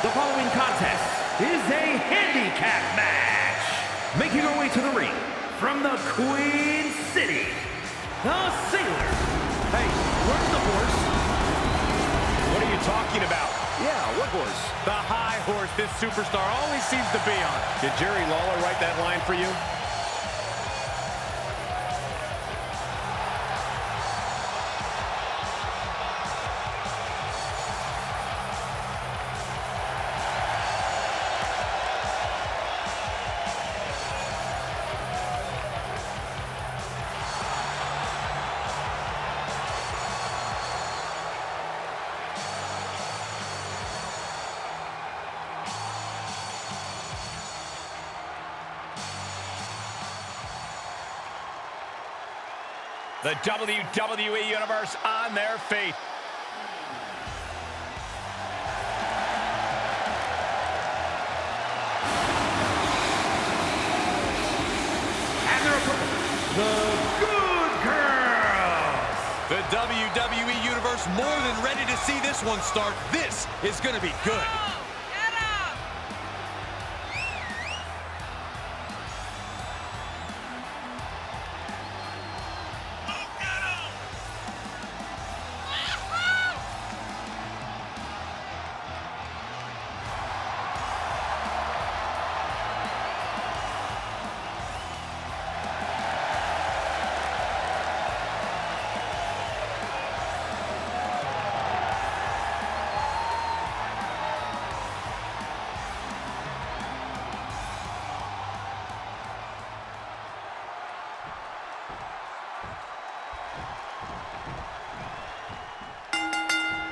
The following contest is a handicap match. Making her way to the ring from the Queen City, the Sailor. Hey, where's the horse? What are you talking about? Yeah, what horse? The high horse this superstar always seems to be on. Did Jerry Lawler write that line for you? The WWE Universe on their feet. And their opponent, the Good Girls. The WWE Universe more than ready to see this one start. This is going to be good.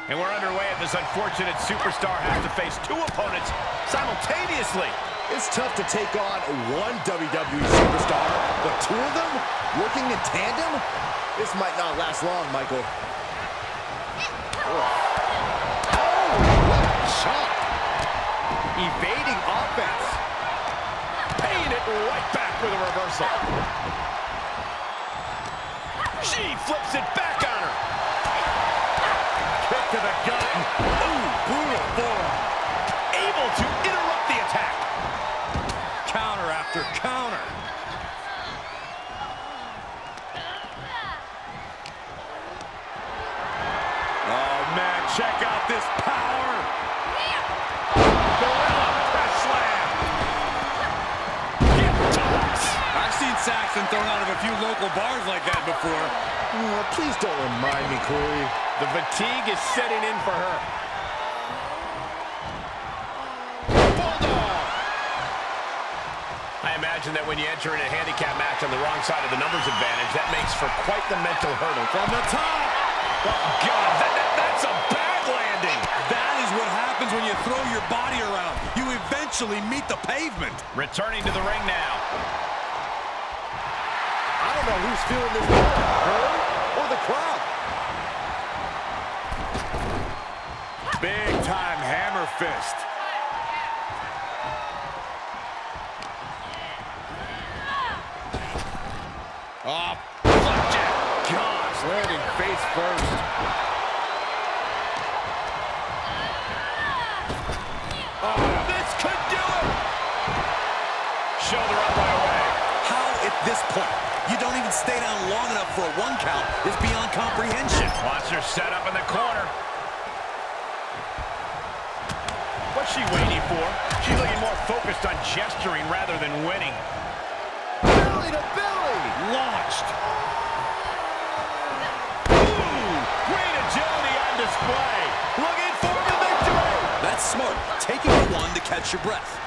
And we're underway as this unfortunate superstar has to face two opponents simultaneously. It's tough to take on one WWE superstar, but two of them working in tandem? This might not last long, Michael. Oh, what a shot! Evading offense. Paying it right back with a reversal. She flips it back on her. Kick to the gut. Ooh, brutal forearm. Able to interrupt the attack. Counter after counter. Oh, man, check out this power. Gorilla press slam. Hip toss. I've seen Saxon thrown out of a few local bars like that before. Oh, please don't remind me, Corey. The fatigue is setting in for her. Bulldog! I imagine that when you enter in a handicap match on the wrong side of the numbers advantage, that makes for quite the mental hurdle. From the top! Oh, God, that's a bad landing! That is what happens when you throw your body around. You eventually meet the pavement. Returning to the ring now. I don't know who's feeling this more, her or the crowd. Big time hammer fist. Oh, flapjack. Gosh, landing face first. Oh, this could do it. Shoulder up right away. How at this point you don't even stay down long enough for a 1 count is beyond comprehension. Watch her set up in the corner. What's she waiting for? She's looking more focused on gesturing rather than winning. Belly to belly. Launched. Ooh, great agility on display. Looking for the victory. That's smart. Taking the one to catch your breath.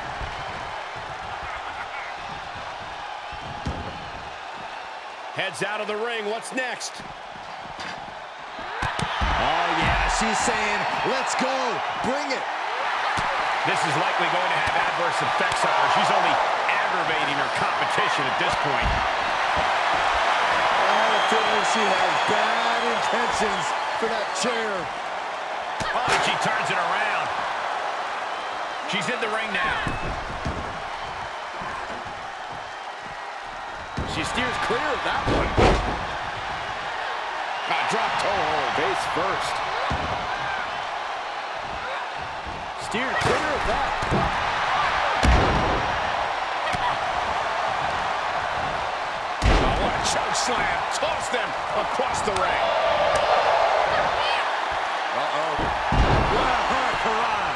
Heads out of the ring. What's next? Oh, yeah, she's saying, let's go. Bring it. This is likely going to have adverse effects on her. She's only aggravating her competition at this point. I have a feeling she has bad intentions for that chair. Oh, and she turns it around. She's in the ring now. She steers clear of that one. Drop toe hold, face first. steered clear of that. Oh, what a choke slam. Toss them across the ring. Uh-oh. What a hurt Piranha.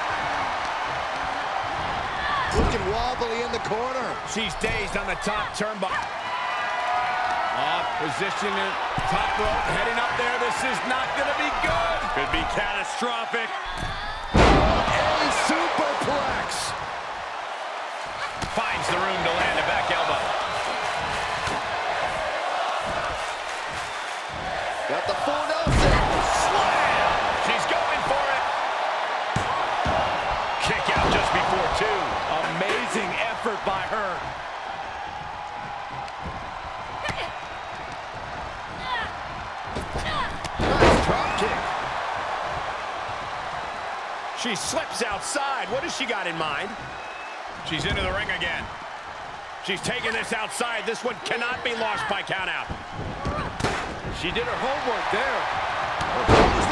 Looking wobbly in the corner. She's dazed on the top turnbuckle. Off positioning, top rope, heading up there. This is not going to be good. Could be catastrophic. A superplex. Finds the room to land a back elbow. Got the full Nelson. Slam! She's going for it. Kick out just before two. Amazing effort by her. Nice drop kick. She slips outside. What has she got in mind? She's into the ring again. She's taking this outside. This one cannot be lost by countout. She did her homework there.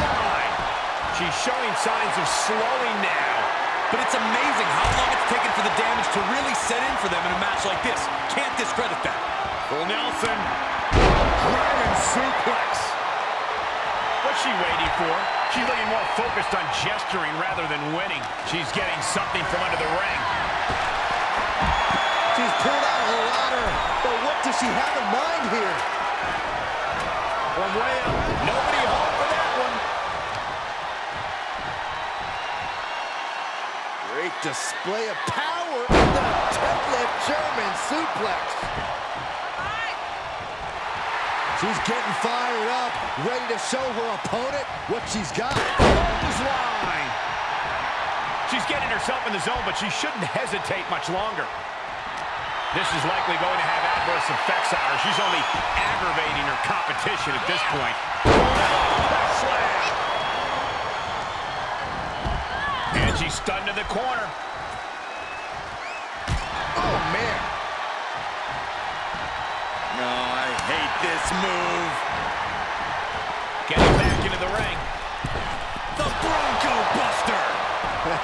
Line. She's showing signs of slowing now. But it's amazing how long it's taken for the damage to really set in for them in a match like this. Can't discredit that. Full Nelson. Dragon suplex. What's she waiting for? She's looking more focused on gesturing rather than winning. She's getting something from under the ring. She's pulled out of the ladder. But what does she have in mind here? From way up. Nobody home for that one. Great display of power in the template German suplex. She's getting fired up, ready to show her opponent what she's got. Clothesline. She's getting herself in the zone, but she shouldn't hesitate much longer. This is likely going to have adverse effects on her. She's only aggravating her competition at this point. Slam. And she's stunned in the corner. Oh, man. No, I hate this move. Getting back into the ring. The Bronco Buster.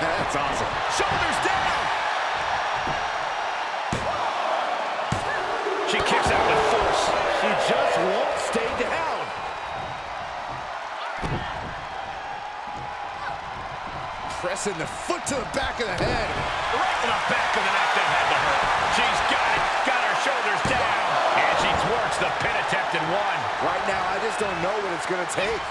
That's awesome. Shoulders down. She kicks out with force. She just won't stay down. Pressing the foot to the back of the head. Right to the back of the neck that had to hurt. She's got it. Got her shoulders down. And she thwarts the pin attempt and won. Right now, I just don't know what it's going to take.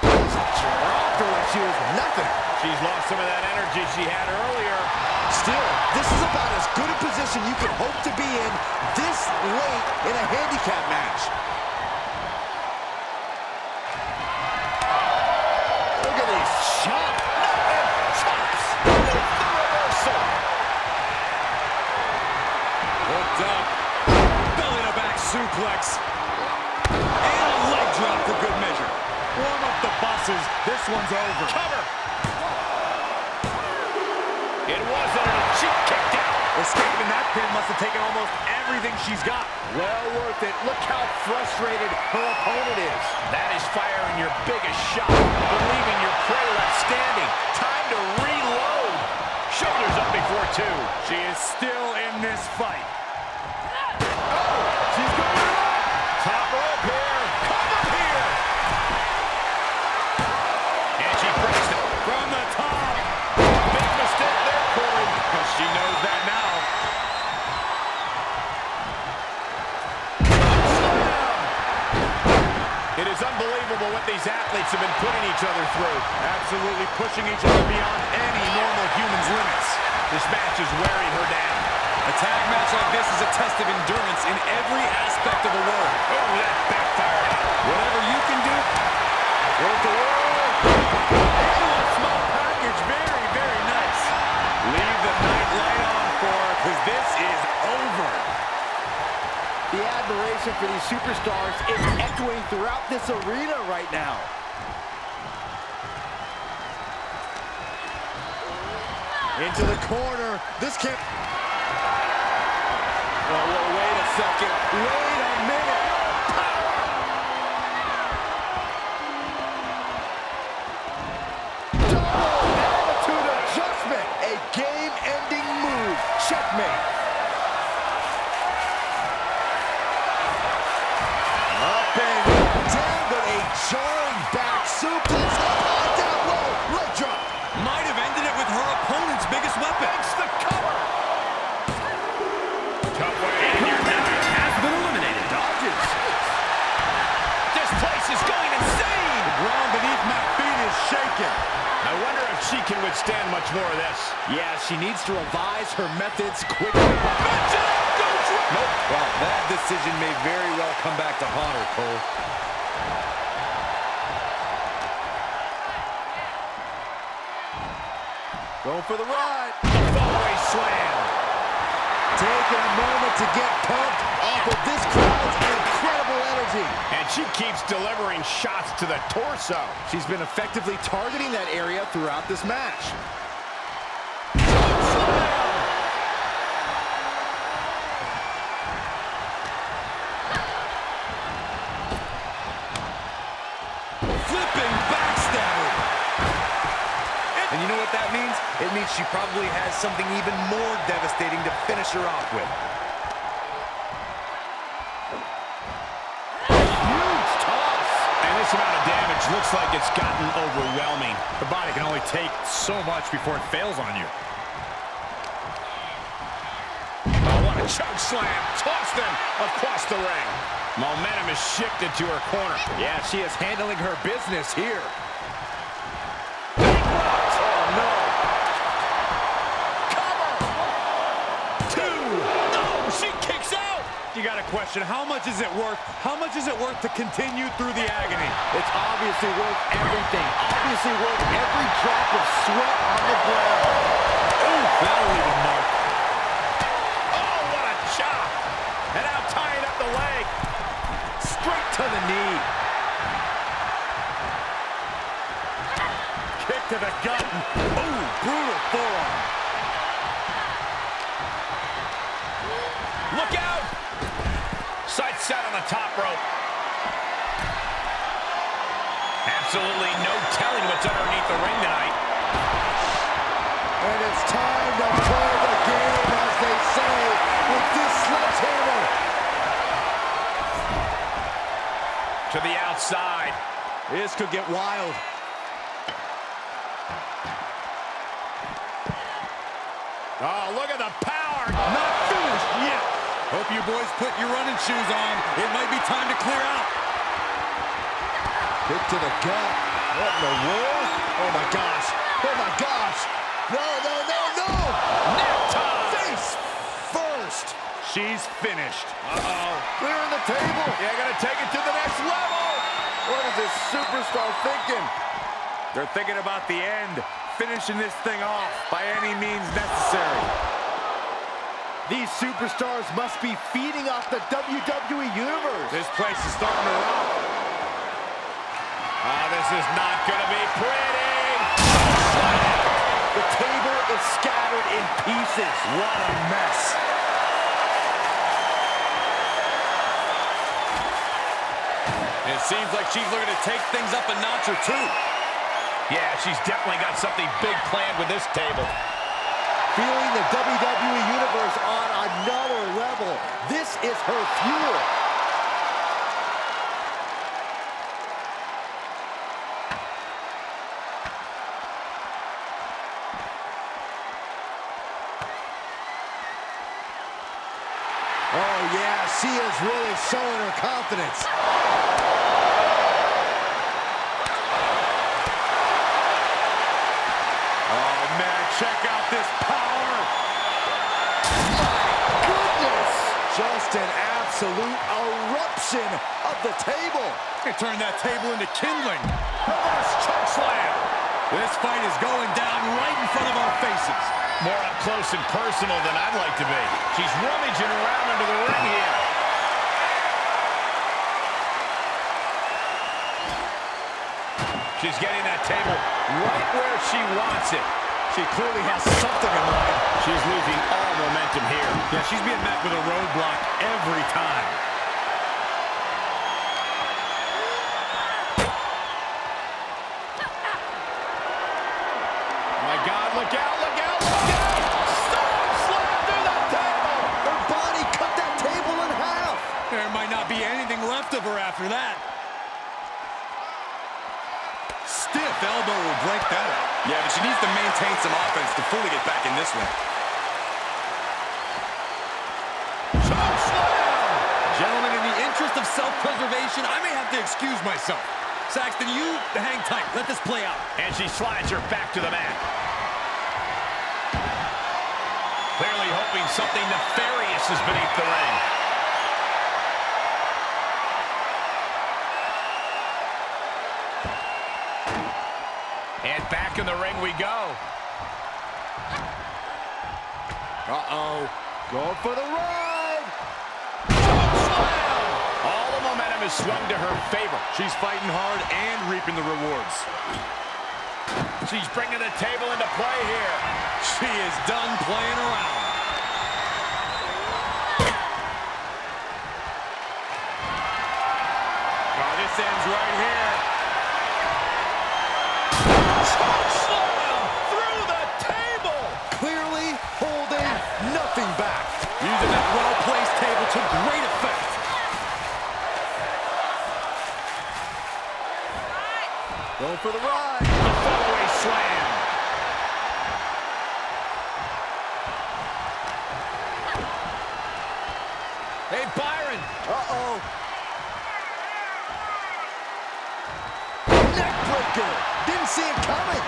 Dropped her like she was nothing. She's lost some of that energy she had earlier. Still, this is about as good a position you could hope to be in this late in a handicap match. Look at these chops. Chops. The reversal. Hooked up. Belly to back suplex. And a leg drop for good measure. Warm up the buses. This one's over. Cover. It wasn't. She kicked out. Escaping that pin must have taken almost everything she's got. Well worth it. Look how frustrated her opponent is. That is firing your biggest shot. Believing your prey left standing. Time to reload. Shoulders up before two. She is still in this fight. Oh, she's going up. Top rope here. Cover here. And she breaks it from the top. Big mistake there, Corey. Because she knows that now. It is unbelievable what these athletes have been putting each other through. Absolutely pushing each other beyond any normal human's limits. This match is wearing her down. A tag match like this is a test of endurance in every aspect of the word. Oh, that backfired. Whatever you can do, Work the world. Excellent small package. Very, very nice. Leave the night light on for her, because this is over. The admiration for these superstars is echoing throughout this arena right now. Into the corner. This can't... Oh, wait a second. Wait a minute. withstand much more of this. Yeah, she needs to revise her methods quickly. Nope. Well, that decision may very well come back to haunt her, Cole. Going for the ride. Fallaway slam. Taking a moment to get pumped off of this crowd's incredible energy. And she keeps delivering shots to the torso. She's been effectively targeting that area throughout this match. Flipping backstabber. And you know what that means? It means she probably has something even more devastating to finish her off with. Huge toss. And this amount of damage looks like it's gotten overwhelming. The body can only take so much before it fails on you. Oh, what a choke slam. Toss them across the ring. Momentum is shifted to her corner. Yeah, she is handling her business here. You got to question, how much is it worth? How much is it worth to continue through the agony? It's obviously worth everything. Obviously worth every drop of sweat on the ground. Ooh, that'll leave a mark. Oh, what a chop. And now tying up the leg. Straight to the knee. Kick to the gut. Ooh, brutal forearm. Look out. Sights set on the top rope. Absolutely no telling what's underneath the ring tonight. And it's time to play the game, as they say, with this sledgehammer. To the outside. This could get wild. Oh, look at the power. Not finished yet. Hope you boys put your running shoes on. It might be time to clear out. Kick to the gut. What in the world? Oh my gosh. Oh my gosh. No, no, no, no. Necktie. Face first. She's finished. Uh-oh. Clearing the table. Yeah, gotta take it to the next level. What is this superstar thinking? They're thinking about the end, finishing this thing off by any means necessary. These superstars must be feeding off the WWE Universe. This place is starting to rock. Oh, this is not gonna be pretty. The table is scattered in pieces. What a mess. It seems like she's looking to take things up a notch or two. Yeah, she's definitely got something big planned with this table. Feeling the WWE Universe on another level. This is her fuel. Oh yeah, she is really showing her confidence. Oh man, check out this power. My goodness! Just an absolute eruption of the table. It turned that table into kindling. Reverse choke slam. This fight is going down right in front of our faces. More up close and personal than I'd like to be. She's rummaging around under the ring here. She's getting that table right where she wants it. She clearly has something in mind. She's losing all momentum here. Yeah, she's being met with a roadblock every time. My God, look out, look out, look out! Stop! Slam through the table! Her body cut that table in half. There might not be anything left of her after that. Stiff elbow will break that up. Yeah, but she needs to maintain some offense to fully get back in this one. Choke slam! Gentlemen, in the interest of self-preservation, I may have to excuse myself. Saxton, you hang tight. Let this play out. And she slides her back to the mat. hoping something nefarious is beneath the ring. And back in the ring we go. Uh-oh. Going for the ride. All the momentum is swung to her favor. She's fighting hard and reaping the rewards. She's bringing the table into play here. She is done playing around. Oh, this ends right here. Slam through the table. Clearly holding nothing back. Using that well-placed table to great effect. Going for the ride. The fallaway slam. Hey, Byron. Uh-oh. Neckbreaker. Didn't see it coming.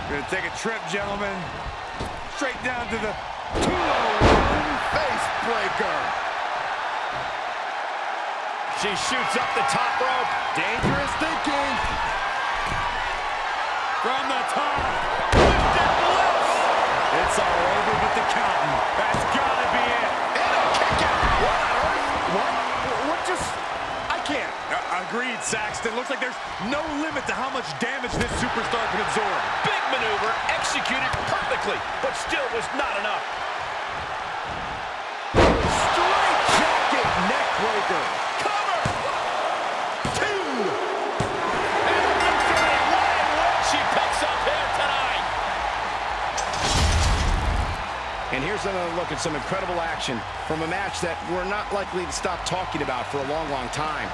Gonna take a trip, gentlemen. Straight down to the 201 Face breaker. She shoots up the top rope. Dangerous thinking. from the top. Lifted bliss. It's all over but the counting. That's gotta be it. And a kick out. What on earth? What just... I can't. Agreed, Saxton. Looks like there's no limit to how much damage this superstar can absorb. Big maneuver, executed perfectly, but still was not enough. Straight jacket neck breaker. Cover. Two. And the victory. What she picks up here tonight. And here's another look at some incredible action from a match that we're not likely to stop talking about for a long, long time.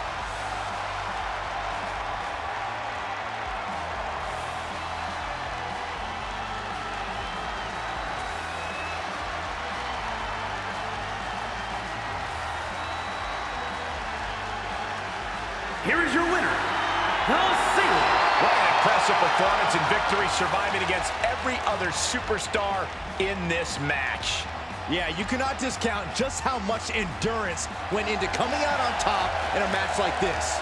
Here is your winner, the Sailor. What an impressive performance and victory, surviving against every other superstar in this match. Yeah, you cannot discount just how much endurance went into coming out on top in a match like this.